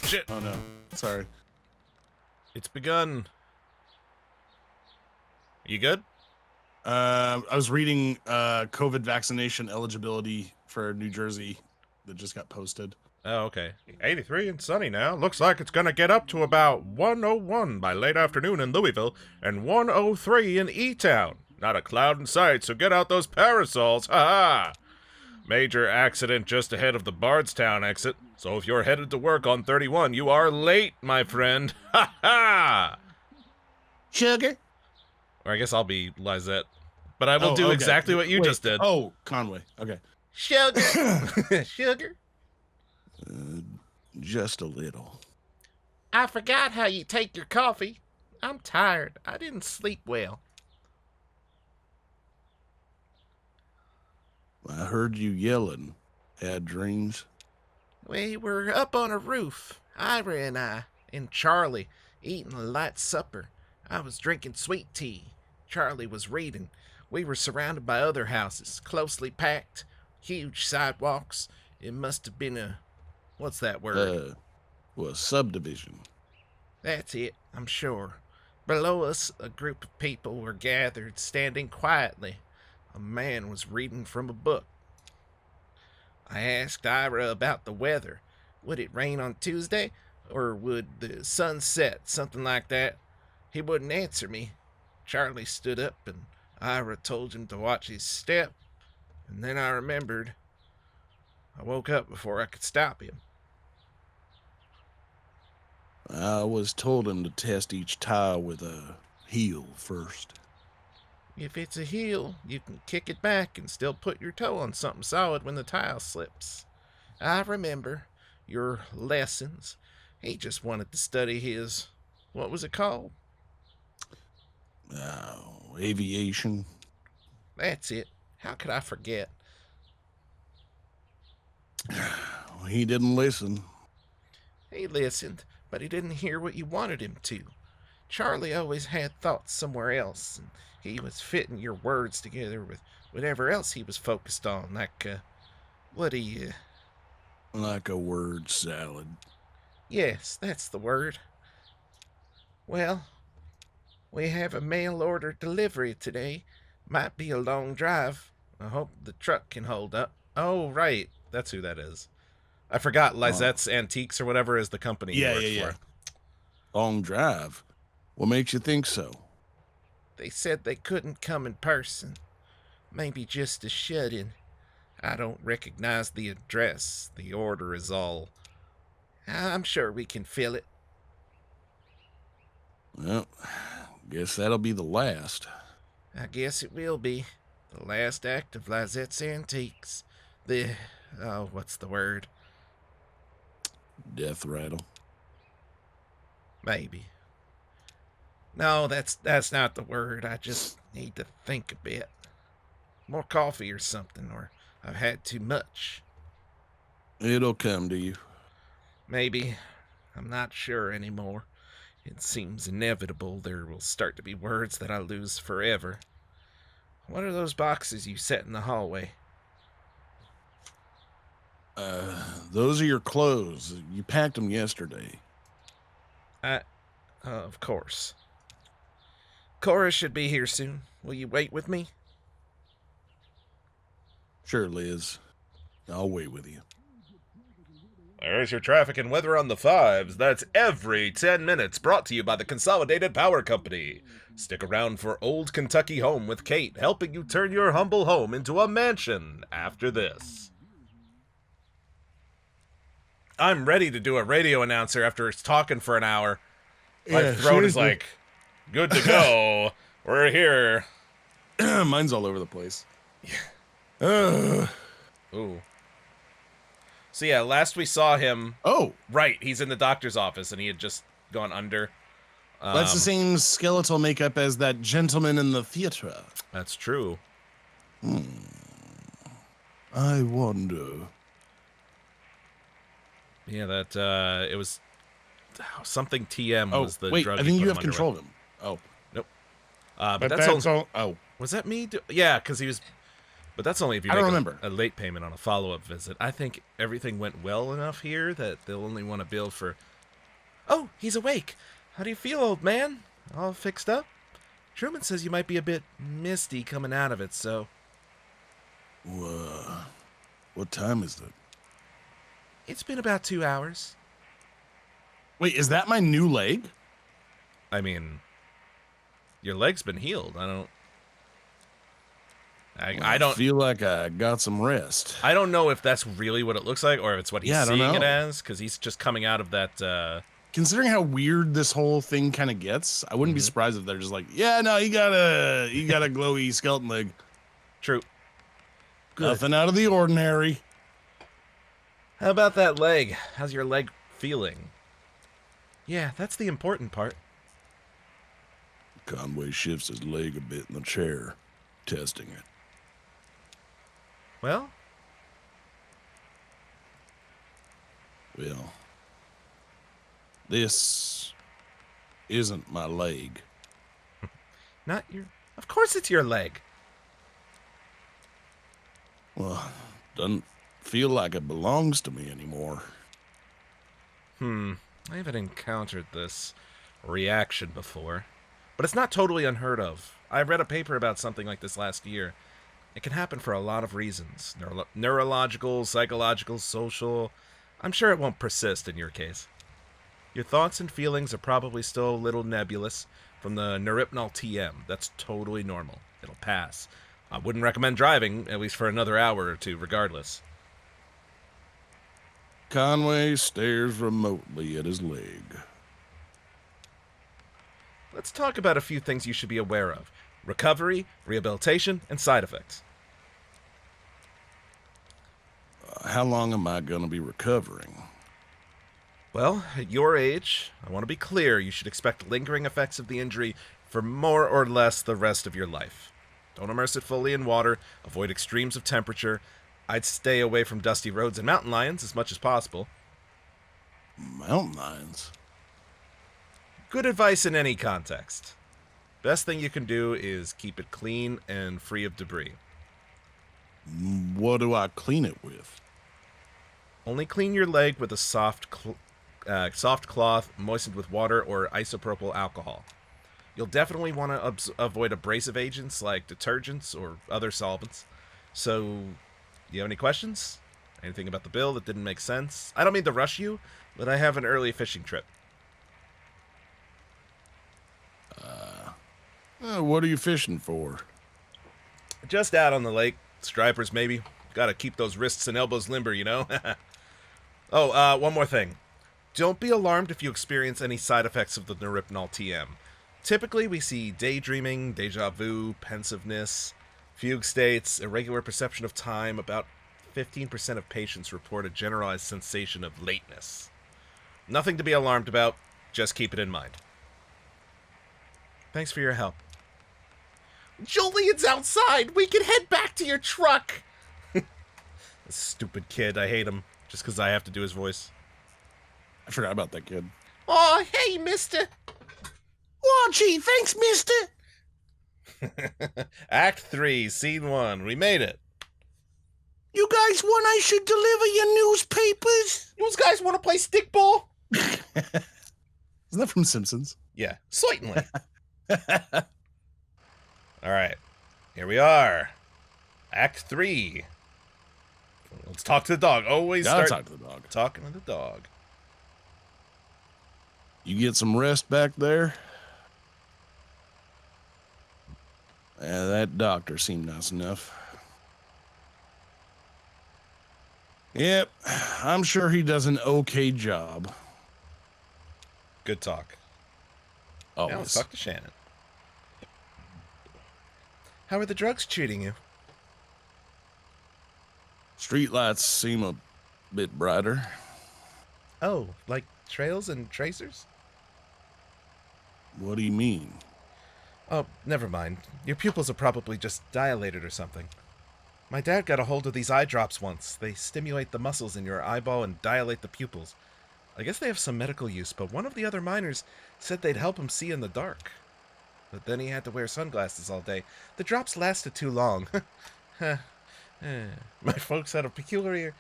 Shit. Oh no. Sorry. It's begun. You good? I was reading COVID vaccination eligibility for New Jersey that just got posted. Oh, okay. 83 and sunny now. Looks like it's gonna get up to about 101 by late afternoon in Louisville and 103 in E-Town. Not a cloud in sight, so get out those parasols. Ha-ha! Major accident just ahead of the Bardstown exit. So if you're headed to work on 31, you are late, my friend. Ha-ha! Sugar? Or I guess I'll be Lizette. But I will do okay. exactly what you just did. Oh, Conway. Okay. Sugar. Sugar. Just a little. I forgot how you take your coffee. I'm tired. I didn't sleep well. I heard you yelling. Had dreams? We were up on a roof, Ira and I, and Charlie, eating a light supper. I was drinking sweet tea. Charlie was reading. We were surrounded by other houses, closely packed, huge sidewalks. It must have been a... what's that word? Well, subdivision. That's it, I'm sure. Below us, a group of people were gathered, standing quietly. A man was reading from a book. I asked Ira about the weather. Would it rain on Tuesday, or would the sun set, something like that? He wouldn't answer me. Charlie stood up, and Ira told him to watch his step, and then I remembered. I woke up before I could stop him. I was told him to test each tile with a heel first. If it's a heel, you can kick it back and still put your toe on something solid when the tile slips. I remember your lessons. He just wanted to study his... what was it called? Aviation. That's it. How could I forget? He didn't listen. He listened, but he didn't hear what you wanted him to. Charlie always had thoughts somewhere else, and he was fitting your words together with whatever else he was focused on, like, Like a word salad. Yes, that's the word. Well, we have a mail order delivery today. Might be a long drive. I hope the truck can hold up. Oh, right. That's who that is. I forgot Lizette's Antiques or whatever is the company he works for. Long drive? What makes you think so? They said they couldn't come in person. Maybe just a shut-in. I don't recognize the address. The order is all. I'm sure we can fill it. Well, guess that'll be the last. I guess it will be. The last act of Lizette's Antiques. What's the word? Death rattle. Maybe. No, that's not the word. I just need to think a bit. More coffee or something, or I've had too much. It'll come to you. Maybe. I'm not sure anymore. It seems inevitable there will start to be words that I lose forever. What are those boxes you set in the hallway? Those are your clothes. You packed them yesterday. Of course. Cora should be here soon. Will you wait with me? Sure, Liz. I'll wait with you. There's your traffic and weather on the fives. That's every 10 minutes, brought to you by the Consolidated Power Company. Stick around for Old Kentucky Home with Kate, helping you turn your humble home into a mansion after this. I'm ready to do a radio announcer after talking for an hour. My throat is like, good to go. We're here. Mine's all over the place. Yeah. Ooh. So yeah, last we saw him... Oh! Right, he's in the doctor's office, and he had just gone under. That's the same skeletal makeup as that gentleman in the theater. That's true. I wonder... Yeah, that, it was... something TM was the wait, drug. I think you have control of him. Oh. Nope. But that's all... Oh. Was that me? Yeah, because he was... But that's only if you make a late payment on a follow-up visit. I think everything went well enough here that they'll only want to bill for Oh, he's awake. How do you feel, old man? All fixed up? Truman says you might be a bit misty coming out of it, so... What time is it? It's been about 2 hours. Wait, is that my new leg? I mean, your leg's been healed. I don't feel like I got some rest. I don't know if that's really what it looks like or if it's what he's seeing it as, because he's just coming out of that. Considering how weird this whole thing kind of gets, I wouldn't be surprised if they're just like, yeah, no, you got a glowy skeleton leg. True. Good. Nothing out of the ordinary. How about that leg? How's your leg feeling? Yeah, that's the important part. Conway shifts his leg a bit in the chair, testing it. Well, this isn't my leg. not your... Of course it's your leg. Well, doesn't feel like it belongs to me anymore. I haven't encountered this reaction before, but it's not totally unheard of. I read a paper about something like this last year. It can happen for a lot of reasons. Neurological, psychological, social. I'm sure it won't persist in your case. Your thoughts and feelings are probably still a little nebulous from the Neuropnol TM. That's totally normal. It'll pass. I wouldn't recommend driving, at least for another hour or two, regardless. Conway stares remotely at his leg. Let's talk about a few things you should be aware of. Recovery, rehabilitation, and side effects. How long am I going to be recovering? Well, at your age, I want to be clear, you should expect lingering effects of the injury for more or less the rest of your life. Don't immerse it fully in water, avoid extremes of temperature. I'd stay away from dusty roads and mountain lions as much as possible. Mountain lions? Good advice in any context. Best thing you can do is keep it clean and free of debris. What do I clean it with? Only clean your leg with a soft cloth moistened with water or isopropyl alcohol. You'll definitely want to avoid abrasive agents like detergents or other solvents. So, you have any questions? Anything about the bill that didn't make sense? I don't mean to rush you, but I have an early fishing trip. What are you fishing for? Just out on the lake. Stripers, maybe. Gotta keep those wrists and elbows limber, you know? One more thing. Don't be alarmed if you experience any side effects of the Neuropnol TM. Typically, we see daydreaming, deja vu, pensiveness, fugue states, irregular perception of time. About 15% of patients report a generalized sensation of lateness. Nothing to be alarmed about. Just keep it in mind. Thanks for your help. Julian's outside! We can head back to your truck! Stupid kid. I hate him. Just because I have to do his voice. I forgot about that kid. Oh, hey, mister! Oh, gee, thanks, mister! Act 3, Scene 1. We made it. You guys want I should deliver your newspapers? You guys want to play stickball? Is that from Simpsons? Yeah, certainly. Alright, here we are. Act 3. Let's talk to the dog. Always start talk to the dog. Talking to the dog. You get some rest back there? Yeah, that doctor seemed nice enough. Yep, I'm sure he does an okay job. Good talk. Always. Now let's talk to Shannon. How are the drugs treating you? Streetlights seem a bit brighter. Oh, like trails and tracers? What do you mean? Oh, never mind. Your pupils are probably just dilated or something. My dad got a hold of these eye drops once. They stimulate the muscles in your eyeball and dilate the pupils. I guess they have some medical use, but one of the other miners said they'd help him see in the dark. But then he had to wear sunglasses all day. The drops lasted too long. My folks had a peculiar,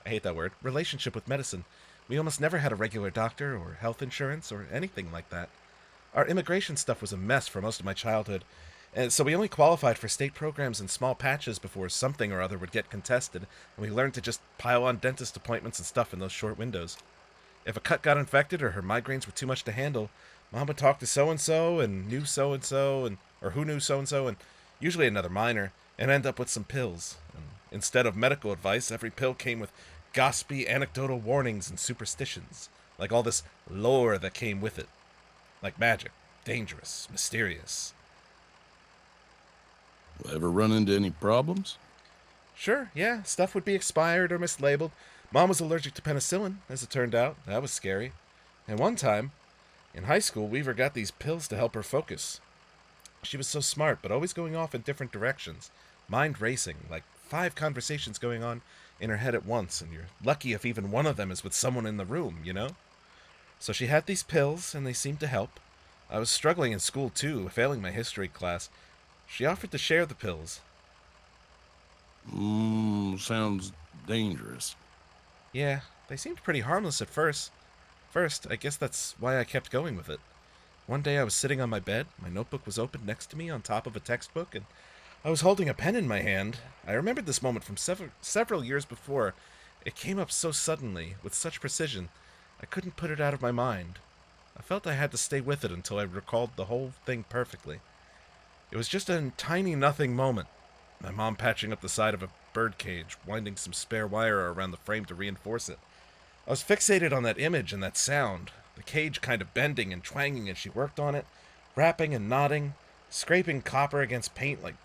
I hate that word, relationship with medicine. We almost never had a regular doctor or health insurance or anything like that. Our immigration stuff was a mess for most of my childhood, and so we only qualified for state programs in small patches before something or other would get contested, and we learned to just pile on dentist appointments and stuff in those short windows. If a cut got infected or her migraines were too much to handle, Mom would talk to so-and-so and knew so-and-so, or who knew so-and-so, and usually another minor, and end up with some pills. And instead of medical advice, every pill came with gossipy anecdotal warnings and superstitions, like all this lore that came with it. Like magic, dangerous, mysterious. Ever run into any problems? Sure, yeah, stuff would be expired or mislabeled. Mom was allergic to penicillin, as it turned out. That was scary. And one time, in high school, Weaver got these pills to help her focus. She was so smart, but always going off in different directions. Mind racing, like 5 conversations going on in her head at once, and you're lucky if even one of them is with someone in the room, you know? So she had these pills, and they seemed to help. I was struggling in school, too, failing my history class. She offered to share the pills. Sounds dangerous. Yeah, they seemed pretty harmless at first. I guess that's why I kept going with it. One day I was sitting on my bed, my notebook was open next to me on top of a textbook, and I was holding a pen in my hand. I remembered this moment from several years before. It came up so suddenly, with such precision, I couldn't put it out of my mind. I felt I had to stay with it until I recalled the whole thing perfectly. It was just a tiny nothing moment. My mom patching up the side of a birdcage, winding some spare wire around the frame to reinforce it. I was fixated on that image and that sound, the cage kind of bending and twanging as she worked on it, rapping and nodding, scraping copper against paint like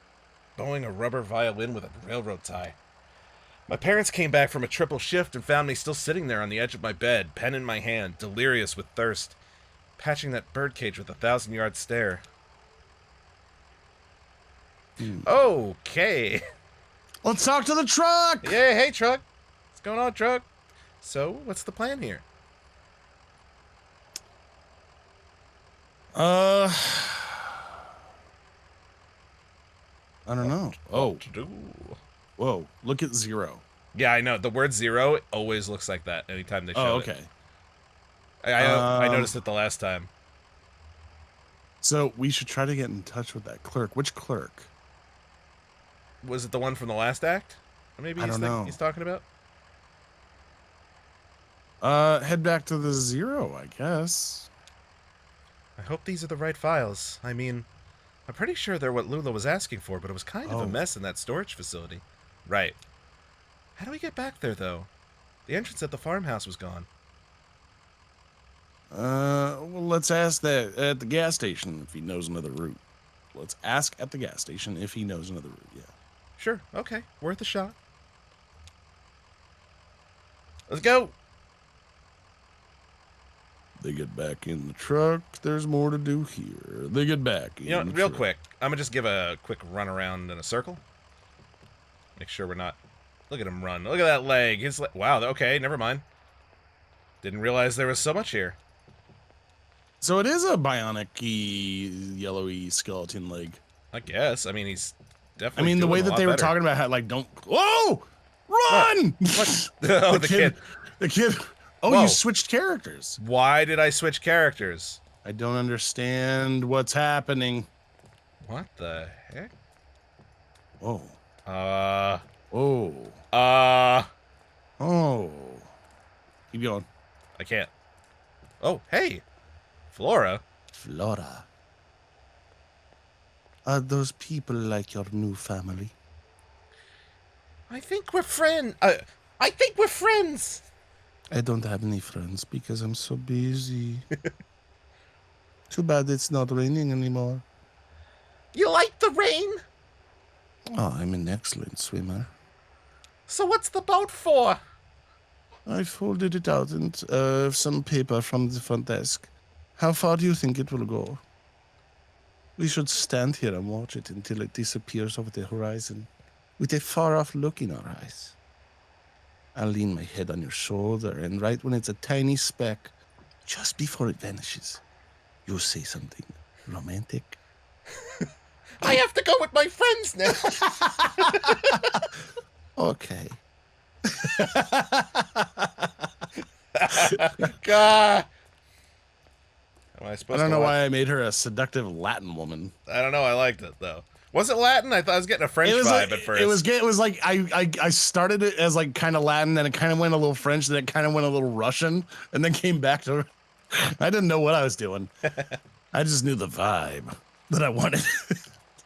bowing a rubber violin with a railroad tie. My parents came back from a triple shift and found me still sitting there on the edge of my bed, pen in my hand, delirious with thirst, patching that birdcage with a 1,000-yard stare. Okay. Let's talk to the truck! Yeah, hey, truck. What's going on, truck? So, what's the plan here? I don't know. Oh. Whoa, look at 0. Yeah, I know. The word 0 always looks like that anytime they show it. Okay. I noticed it the last time. So we should try to get in touch with that clerk. Which clerk? Was it the one from the last act? Or maybe I don't know. He's talking about? Head back to the 0, I guess. I hope these are the right files. I mean, I'm pretty sure they're what Lula was asking for, but it was kind of a mess in that storage facility. Right. How do we get back there, though? The entrance at the farmhouse was gone. Well, let's ask that at the gas station if he knows another route. Let's ask at the gas station if he knows another route, yeah. Sure, okay. Worth a shot. Let's go! They get back in the truck. There's more to do here. They get back in You know, the real truck. quick, I'm gonna just give a quick run around in a circle. Make sure we're not... Look at him run. Look at that leg. His wow, okay, never mind. Didn't realize there was so much here. So it is a bionic-y, yellowy skeleton leg. I guess. I mean, he's definitely. I mean, the way doing a that lot they were better. talking about how, like, don't... Whoa! Run! What? Oh, the kid. The kid. Oh, Whoa. you switched characters. Why did I switch characters? I don't understand what's happening. What the heck? Whoa. Oh. Oh. Keep going. I can't. Oh, hey. Flora. Flora. Are those people like your new family? I think we're friends. I think we're friends. I don't have any friends because I'm so busy. Too bad it's not raining anymore. You like the rain? Oh, I'm an excellent swimmer. So what's the boat for? I folded it out and some paper from the front desk. How far do you think it will go? We should stand here and watch it until it disappears over the horizon, with a far-off look in our eyes. I'll lean my head on your shoulder, and right when it's a tiny speck, just before it vanishes, you'll say something romantic. I have to go with my friends now. Okay. God. Am I I supposed don't to know watch? why I made her a seductive Latin woman. I don't know. I liked it though. Was it Latin? I thought I was getting a French It was vibe like, at first. it was like I started it as like kind of Latin, then it kind of went a little French, then it kind of went a little Russian, and then came back to. I didn't know what I was doing. I just knew the vibe that I wanted.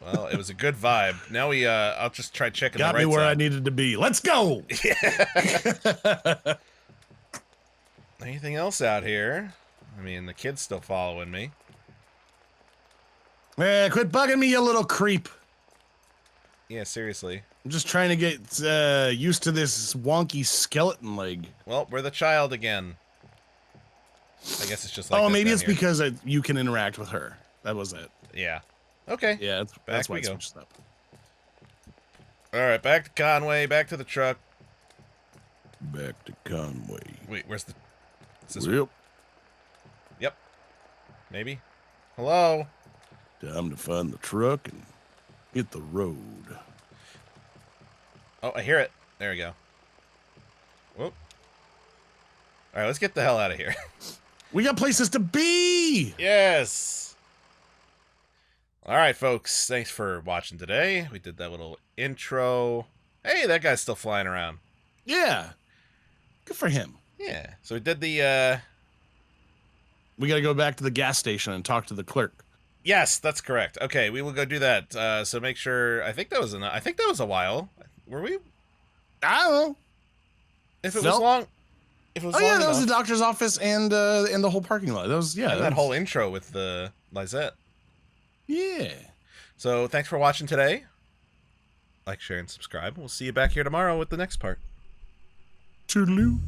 Well, it was a good vibe. Now I'll just try checking Got the right me where I side. needed to be. Let's go. Anything else out here? I mean, the kid's still following me. Quit bugging me, you little creep. Yeah, seriously. I'm just trying to get used to this wonky skeleton leg. Well, we're the child again. I guess it's just like. Oh, this maybe down it's here. because you can interact with her. That was it. Yeah. Okay. Yeah, that's why we it go. switched up. All right, back to Conway. Back to the truck. Back to Conway. Wait, where's the? Is this Yep. Yep. Maybe. Hello. Time to find the truck and hit the road. Oh, I hear it. There we go. Whoop. All right, let's get the hell out of here. We got places to be. Yes. All right, folks. Thanks for watching today. We did that little intro. Hey, that guy's still flying around. Yeah. Good for him. Yeah. So we did the. We got to go back to the gas station and talk to the clerk. Yes, that's correct. Okay, we will go do that. So make sure. I think that was a while. Were we? I don't know. If it was Nope. long. If it was Oh long yeah, that was the enough. doctor's office and the whole parking lot. That was And that whole intro with the Lizette. Yeah. So thanks for watching today. Like, share, and subscribe. We'll see you back here tomorrow with the next part. Toodaloo.